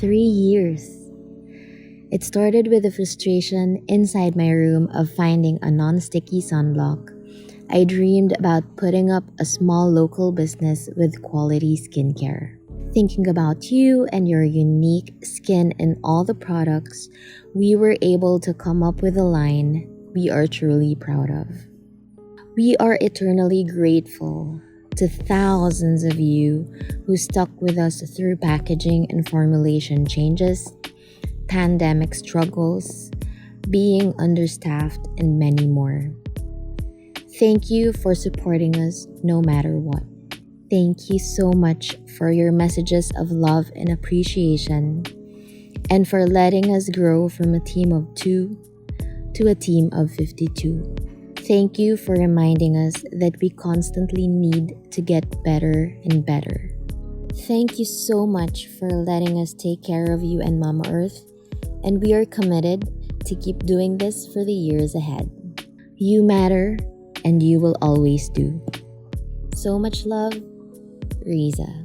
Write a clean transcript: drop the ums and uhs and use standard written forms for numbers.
3 years. It started with the frustration inside my room of finding a non-sticky sunblock. I dreamed about putting up a small local business with quality skincare. Thinking about you and your unique skin and all the products, we were able to come up with a line we are truly proud of. We are eternally grateful to thousands of you who stuck with us through packaging and formulation changes, pandemic struggles, being understaffed, and many more. Thank you for supporting us no matter what. Thank you so much for your messages of love and appreciation, and for letting us grow from a team of 2 to a team of 52. Thank you for reminding us that we constantly need to get better and better. Thank you so much for letting us take care of you and Mama Earth, and we are committed to keep doing this for the years ahead. You matter, and you will always do. So much love, Rizza.